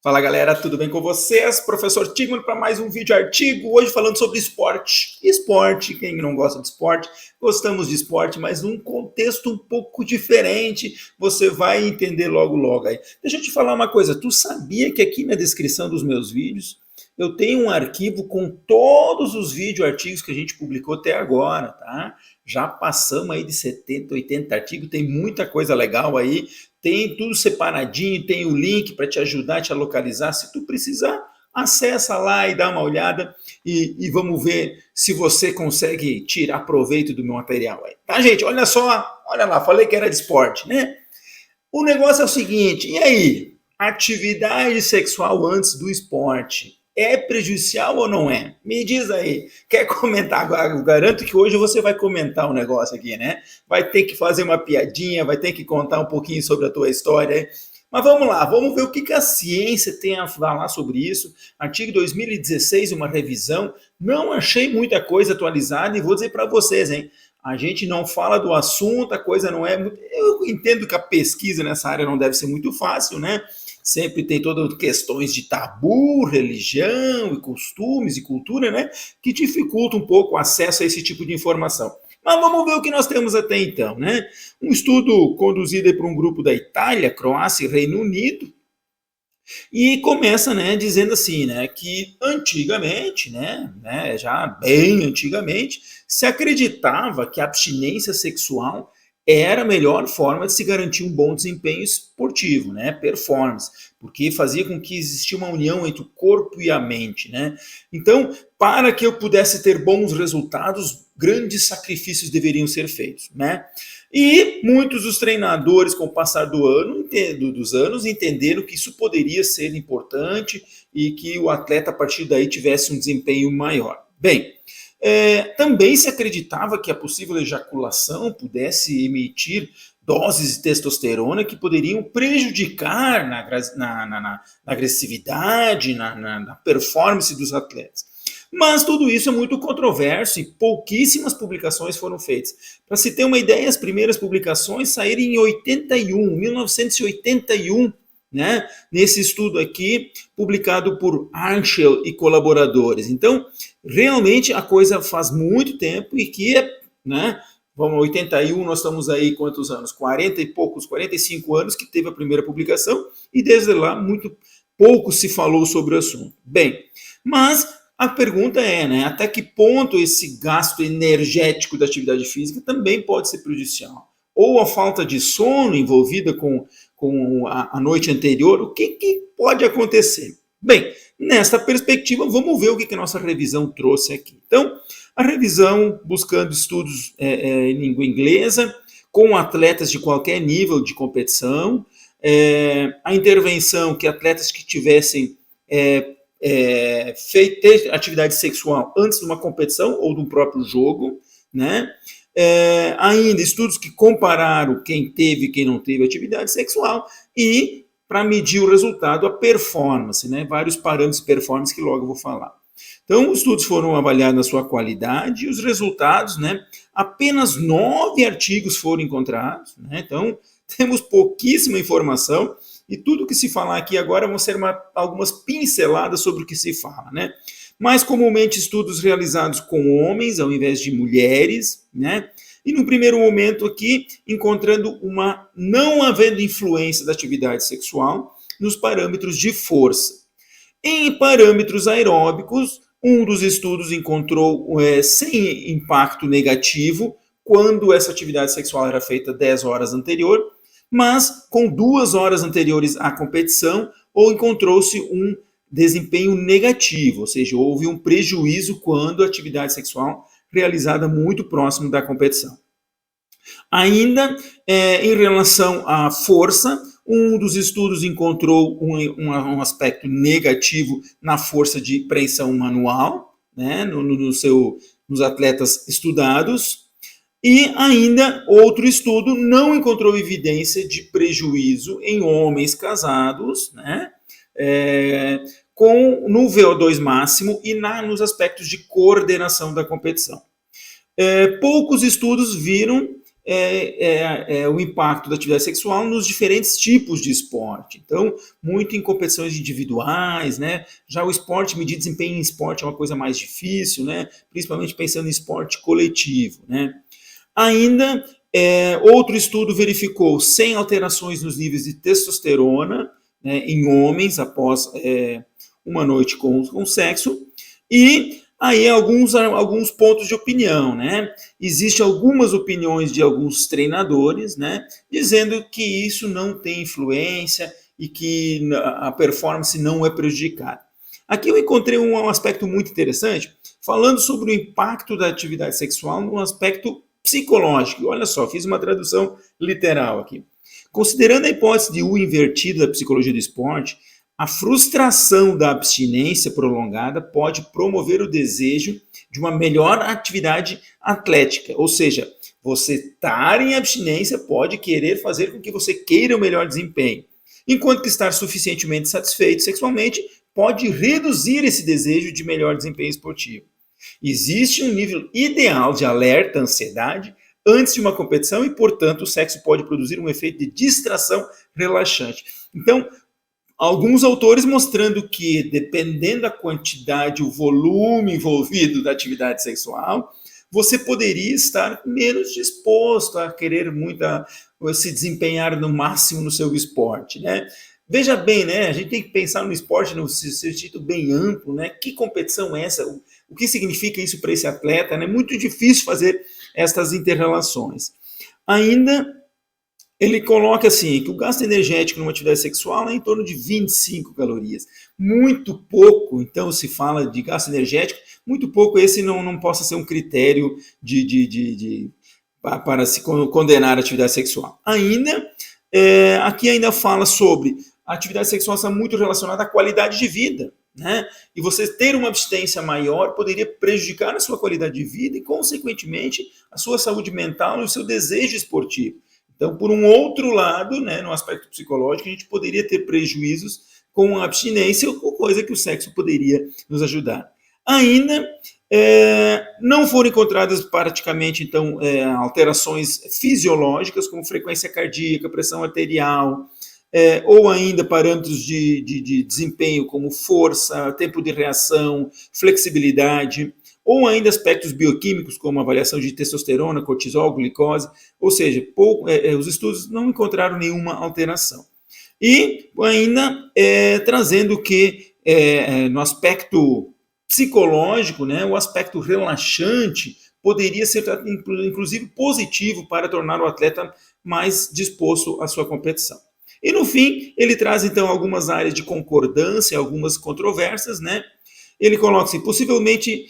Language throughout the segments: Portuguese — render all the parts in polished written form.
Fala galera, tudo bem com vocês? Professor Tigman para mais um vídeo artigo, hoje falando sobre esporte. Esporte, quem não gosta de esporte, gostamos de esporte, mas num contexto um pouco diferente, você vai entender logo logo aí. Deixa eu te falar uma coisa, tu sabia que aqui na descrição dos meus vídeos eu tenho um arquivo com todos os vídeos artigos que a gente publicou até agora, tá? Já passamos aí de 70, 80 artigos, tem muita coisa legal aí, tem tudo separadinho, tem o link para te ajudar, te localizar. Se tu precisar, acessa lá e dá uma olhada e vamos ver se você consegue tirar proveito do meu material aí. Tá, gente? Olha só, olha lá, falei que era de esporte, né? O negócio é o seguinte, e aí? Atividade sexual antes do esporte é prejudicial ou não é? Me diz aí. Quer comentar agora? Eu garanto que hoje você vai comentar um negócio aqui, né? Vai ter que fazer uma piadinha, vai ter que contar um pouquinho sobre a tua história. Mas vamos lá, vamos ver o que a ciência tem a falar sobre isso. Artigo 2016, uma revisão. Não achei muita coisa atualizada e vou dizer para vocês, hein? A gente não fala do assunto, a coisa não é muito... Eu entendo que a pesquisa nessa área não deve ser muito fácil, né? Sempre tem todas questões de tabu, religião e costumes e cultura, né? Que dificultam um pouco o acesso a esse tipo de informação. Mas vamos ver o que nós temos até então, né? Um estudo conduzido por um grupo da Itália, Croácia e Reino Unido, e começa, né, dizendo assim, né, que antigamente, já bem antigamente, se acreditava que a abstinência sexual era a melhor forma de se garantir um bom desempenho esportivo, né, performance, porque fazia com que existisse uma união entre o corpo e a mente, né. Então, para que eu pudesse ter bons resultados, grandes sacrifícios deveriam ser feitos, né. E muitos dos treinadores, com o passar dos anos, entenderam que isso poderia ser importante e que o atleta, a partir daí, tivesse um desempenho maior. Bem, também se acreditava que a possível ejaculação pudesse emitir doses de testosterona que poderiam prejudicar na agressividade, na performance dos atletas. Mas tudo isso é muito controverso e pouquíssimas publicações foram feitas. Para se ter uma ideia, as primeiras publicações saíram em 1981, né? Nesse estudo aqui, publicado por Arnschel e colaboradores. Então, realmente a coisa faz muito tempo e que, né? Vamos, 81, nós estamos aí quantos anos? 40 e poucos, 45 anos que teve a primeira publicação e desde lá muito pouco se falou sobre o assunto. Bem, mas a pergunta é, né, até que ponto esse gasto energético da atividade física também pode ser prejudicial? Ou a falta de sono envolvida com a noite anterior, o que pode acontecer? Bem, nesta perspectiva, vamos ver o que a nossa revisão trouxe aqui. Então, a revisão buscando estudos em língua inglesa, com atletas de qualquer nível de competição, a intervenção que atletas que tivessem ter atividade sexual antes de uma competição ou de um próprio jogo, né? Ainda estudos que compararam quem teve e quem não teve atividade sexual e para medir o resultado, a performance, né? Vários parâmetros de performance que logo eu vou falar. Então, os estudos foram avaliados na sua qualidade e os resultados, né? Apenas 9 artigos foram encontrados, né? Então, temos pouquíssima informação e tudo que se falar aqui agora vão ser algumas pinceladas sobre o que se fala, né? Mais comumente estudos realizados com homens ao invés de mulheres, né? E no primeiro momento aqui, encontrando não havendo influência da atividade sexual nos parâmetros de força. Em parâmetros aeróbicos, um dos estudos encontrou sem impacto negativo quando essa atividade sexual era feita 10 horas anterior, mas com 2 horas anteriores à competição, ou encontrou-se um desempenho negativo, ou seja, houve um prejuízo quando a atividade sexual realizada muito próximo da competição. Ainda em relação à força, um dos estudos encontrou um aspecto negativo na força de preensão manual, né, nos atletas estudados, e ainda outro estudo não encontrou evidência de prejuízo em homens casados, né, no VO2 máximo e nos aspectos de coordenação da competição. Poucos estudos viram o impacto da atividade sexual nos diferentes tipos de esporte. Então, muito em competições individuais, né? Já o esporte, medir desempenho em esporte é uma coisa mais difícil, né? Principalmente pensando em esporte coletivo, né? Ainda, outro estudo verificou 100 alterações nos níveis de testosterona, né, em homens após uma noite com sexo, e aí alguns pontos de opinião, né? Existem algumas opiniões de alguns treinadores, né, dizendo que isso não tem influência e que a performance não é prejudicada. Aqui eu encontrei um aspecto muito interessante, falando sobre o impacto da atividade sexual no aspecto psicológico. Olha só, fiz uma tradução literal aqui. Considerando a hipótese de U invertido da psicologia do esporte, a frustração da abstinência prolongada pode promover o desejo de uma melhor atividade atlética. Ou seja, você estar em abstinência pode querer fazer com que você queira o melhor desempenho. Enquanto que estar suficientemente satisfeito sexualmente pode reduzir esse desejo de melhor desempenho esportivo. Existe um nível ideal de alerta, ansiedade, antes de uma competição e, portanto, o sexo pode produzir um efeito de distração relaxante. Então, alguns autores mostrando que, dependendo da quantidade, o volume envolvido da atividade sexual, você poderia estar menos disposto a querer muito se desempenhar no máximo no seu esporte, né? Veja bem, né? A gente tem que pensar no esporte no sentido bem amplo, né? Que competição é essa? O que significa isso para esse atleta? É, né? Muito difícil fazer estas interrelações. Ainda, ele coloca assim, que o gasto energético numa atividade sexual é em torno de 25 calorias. Muito pouco, então, se fala de gasto energético, muito pouco esse não possa ser um critério para se condenar a atividade sexual. Ainda, aqui ainda fala sobre a atividade sexual está muito relacionada à qualidade de vida, né? E você ter uma abstinência maior poderia prejudicar a sua qualidade de vida e, consequentemente, a sua saúde mental e o seu desejo esportivo. Então, por um outro lado, né, no aspecto psicológico, a gente poderia ter prejuízos com a abstinência, coisa que o sexo poderia nos ajudar. Ainda, não foram encontradas praticamente, então, alterações fisiológicas, como frequência cardíaca, pressão arterial, ou ainda parâmetros de desempenho, como força, tempo de reação, flexibilidade, ou ainda aspectos bioquímicos, como avaliação de testosterona, cortisol, glicose, ou seja, os estudos não encontraram nenhuma alteração. E ainda trazendo que, no aspecto psicológico, né, o aspecto relaxante poderia ser, inclusive, positivo para tornar o atleta mais disposto à sua competição. E, no fim, ele traz, então, algumas áreas de concordância, algumas controvérsias, né? Ele coloca assim, possivelmente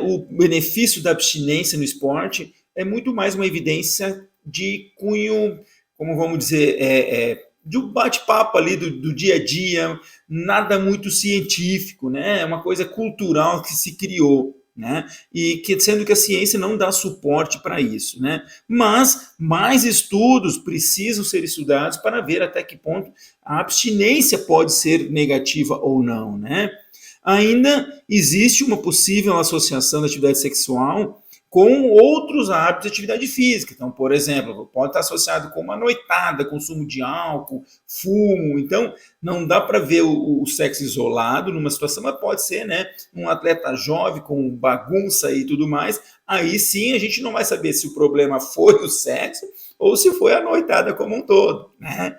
o benefício da abstinência no esporte é muito mais uma evidência de cunho, como vamos dizer, de um bate-papo ali do dia a dia, nada muito científico, né? É uma coisa cultural que se criou, né? E que, sendo que a ciência não dá suporte para isso, né? Mas mais estudos precisam ser estudados para ver até que ponto a abstinência pode ser negativa ou não, né? Ainda existe uma possível associação da atividade sexual com outros hábitos de atividade física. Então, por exemplo, pode estar associado com uma noitada, consumo de álcool, fumo. Então, não dá para ver o sexo isolado numa situação, mas pode ser, né, um atleta jovem com bagunça e tudo mais. Aí sim a gente não vai saber se o problema foi o sexo ou se foi a noitada como um todo, né?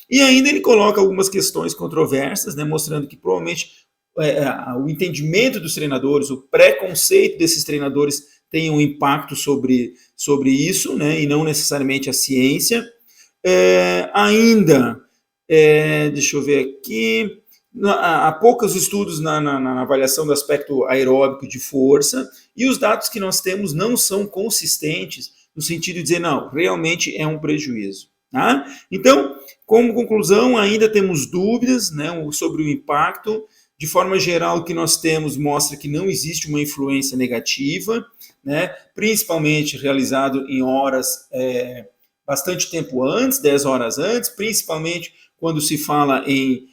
E ainda ele coloca algumas questões controversas, né, mostrando que provavelmente o entendimento dos treinadores, o preconceito desses treinadores tem um impacto sobre isso, né, e não necessariamente a ciência. Ainda, deixa eu ver aqui, há poucos estudos na avaliação do aspecto aeróbico de força, e os dados que nós temos não são consistentes, no sentido de dizer, não, realmente é um prejuízo. Tá? Então, como conclusão, ainda temos dúvidas, né, sobre o impacto. De forma geral, o que nós temos mostra que não existe uma influência negativa, né, principalmente realizado em horas bastante tempo antes, 10 horas antes, principalmente quando se fala em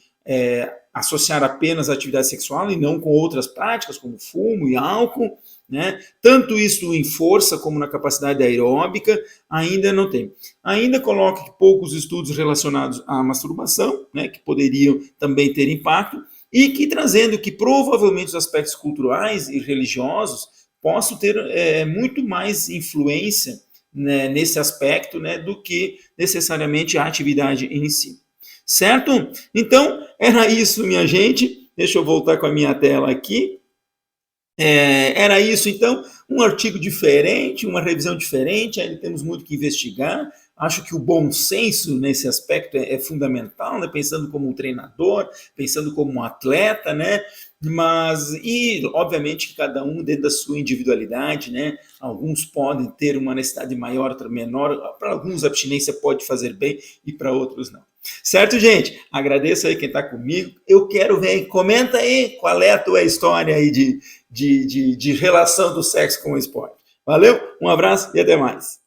associar apenas a atividade sexual e não com outras práticas, como fumo e álcool, né? Tanto isso em força como na capacidade aeróbica, ainda não tem. Ainda coloca que poucos estudos relacionados à masturbação, né, que poderiam também ter impacto, e que trazendo que provavelmente os aspectos culturais e religiosos possam ter muito mais influência, né, nesse aspecto, né, do que necessariamente a atividade em si. Certo? Então, era isso, minha gente. Deixa eu voltar com a minha tela aqui. Era isso, então, um artigo diferente, uma revisão diferente, ainda temos muito que investigar. Acho que o bom senso nesse aspecto é fundamental, né? Pensando como um treinador, pensando como um atleta, né? Mas, e obviamente que cada um dentro da sua individualidade, né? Alguns podem ter uma necessidade maior, outra menor, para alguns a abstinência pode fazer bem e para outros não. Certo, gente? Agradeço aí quem está comigo. Eu quero ver, comenta aí qual é a tua história aí de relação do sexo com o esporte. Valeu, um abraço e até mais.